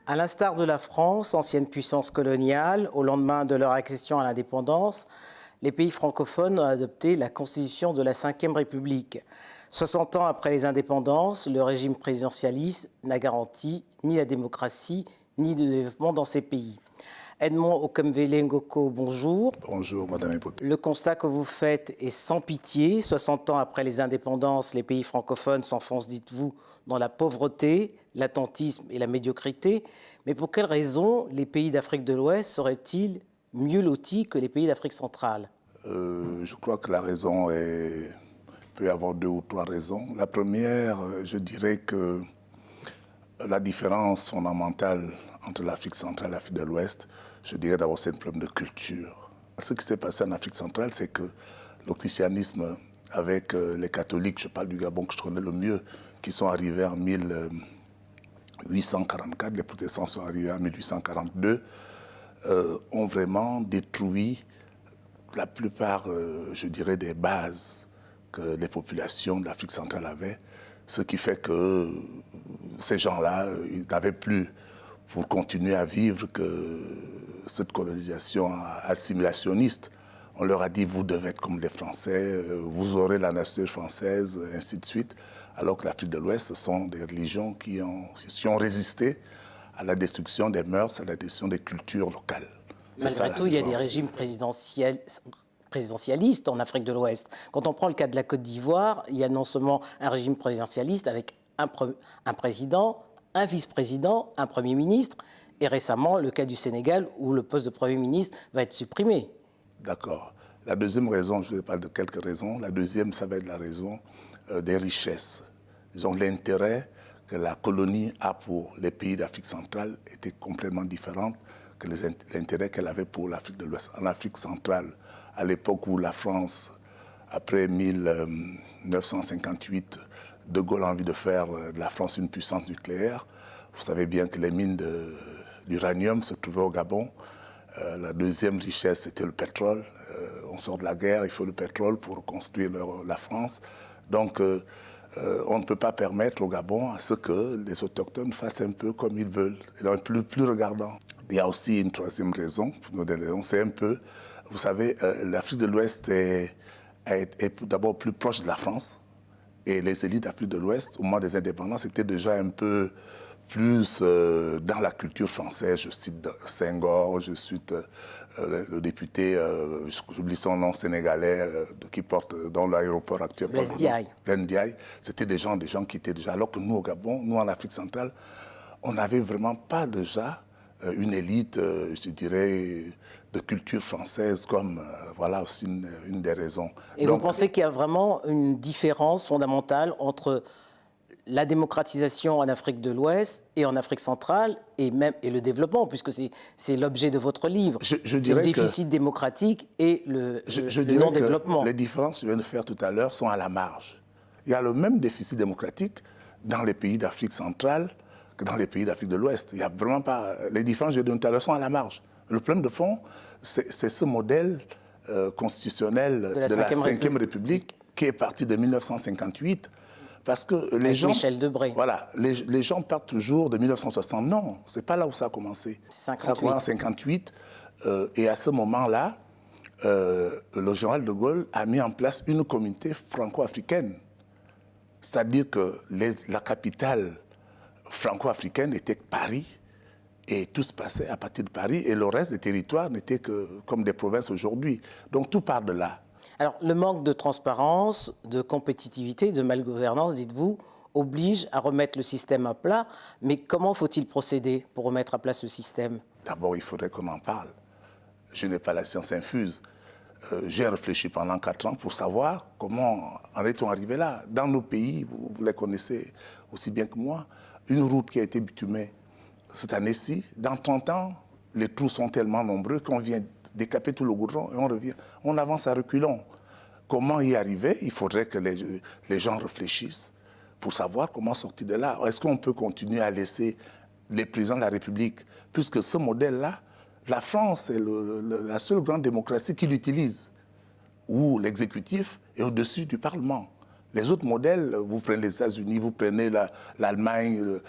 À l'instar de la France, ancienne puissance coloniale, au lendemain de leur accession à l'indépendance, les pays francophones ont adopté la constitution de la Ve République. 60 ans après les indépendances, le régime présidentialiste n'a garanti ni la démocratie ni le développement dans ces pays. Edmond Okomvele Ngoko, bonjour. Bonjour, Madame Epote. Le constat que vous faites est sans pitié. 60 ans après les indépendances, les pays francophones s'enfoncent, dites-vous, dans la pauvreté, l'attentisme et la médiocrité. Mais pour quelles raisons les pays d'Afrique de l'Ouest seraient-ils mieux lotis que les pays d'Afrique centrale? Je crois que la raison peut y avoir 2 ou 3 raisons. La première, je dirais que la différence fondamentale entre l'Afrique centrale et l'Afrique de l'Ouest, je dirais d'abord c'est un problème de culture. Ce qui s'est passé en Afrique centrale, c'est que le christianisme avec les catholiques, je parle du Gabon que je connais le mieux, qui sont arrivés en 1844, les protestants sont arrivés en 1842, ont vraiment détruit la plupart, je dirais, des bases que les populations de l'Afrique centrale avaient, ce qui fait que ces gens-là, ils n'avaient plus pour continuer à vivre que cette colonisation assimilationniste. On leur a dit, vous devez être comme les Français, vous aurez la nationalité française, ainsi de suite. Alors que l'Afrique de l'Ouest, ce sont des religions qui ont résisté à la destruction des mœurs, à la destruction des cultures locales. Malgré tout, il y a des régimes présidentialistes en Afrique de l'Ouest. Quand on prend le cas de la Côte d'Ivoire, il y a non seulement un régime présidentialiste avec un président, un vice-président, un Premier ministre, et récemment le cas du Sénégal où le poste de Premier ministre va être supprimé. D'accord. La deuxième raison, je ne parle de quelques raisons, la deuxième, ça va être la raison des richesses. Disons, l'intérêt que la colonie a pour les pays d'Afrique centrale était complètement différent que l'intérêt qu'elle avait pour l'Afrique de l'Ouest. En Afrique centrale, à l'époque où la France, après 1958, De Gaulle a envie de faire de la France une puissance nucléaire, vous savez bien que les mines d'uranium se trouvaient au Gabon. La deuxième richesse, c'était le pétrole. On sort de la guerre, il faut le pétrole pour construire la France. Donc, on ne peut pas permettre au Gabon à ce que les autochtones fassent un peu comme ils veulent, donc plus regardant. Il y a aussi une troisième raison, c'est un peu, vous savez, l'Afrique de l'Ouest est d'abord plus proche de la France, et les élites d'Afrique de l'Ouest, au moment des indépendances, étaient déjà un peu plus dans la culture française. Je cite Senghor, je cite le député, j'oublie son nom, sénégalais, qui porte dans l'aéroport actuel. Blaise Diaye. Blaise Diaye. C'était des gens qui étaient déjà... Alors que nous, au Gabon, nous, en Afrique centrale, on n'avait vraiment pas déjà une élite, je dirais, de culture française comme, voilà aussi une des raisons. Et donc, vous pensez qu'il y a vraiment une différence fondamentale entre la démocratisation en Afrique de l'Ouest et en Afrique centrale et le développement, puisque c'est l'objet de votre livre. C'est le déficit démocratique et le non-développement. Les différences que je viens de faire tout à l'heure sont à la marge. Il y a le même déficit démocratique dans les pays d'Afrique centrale que dans les pays d'Afrique de l'Ouest. Il n'y a vraiment pas... Les différences que je viens de tout à l'heure sont à la marge. Le problème de fond, c'est ce modèle constitutionnel de la Ve République qui est parti de 1958. Parce que les gens... Michel Debré. Voilà, les gens partent toujours de 1960. Non, c'est pas là où ça a commencé. 58. Ça a commencé en 58. Et à ce moment-là, le général de Gaulle a mis en place une communauté franco-africaine. C'est-à-dire que la capitale franco-africaine était Paris. Et tout se passait à partir de Paris. Et le reste des territoires n'étaient que comme des provinces aujourd'hui. Donc tout part de là. Alors, le manque de transparence, de compétitivité, de malgouvernance, dites-vous, oblige à remettre le système à plat. Mais comment faut-il procéder pour remettre à plat ce système? D'abord, il faudrait qu'on en parle. Je n'ai pas la science infuse. J'ai réfléchi pendant 4 ans pour savoir comment en est-on arrivé là. Dans nos pays, vous les connaissez aussi bien que moi, une route qui a été bitumée cette année-ci, dans 30 ans, les trous sont tellement nombreux qu'on vient décaper tout le goudron et on revient. On avance à reculons. Comment y arriver? Il faudrait que les gens réfléchissent pour savoir comment sortir de là. Est-ce qu'on peut continuer à laisser les présidents de la République, puisque ce modèle-là, la France est la seule grande démocratie qui l'utilise, où l'exécutif est au-dessus du Parlement. Les autres modèles, vous prenez les États-Unis, vous prenez l'Allemagne,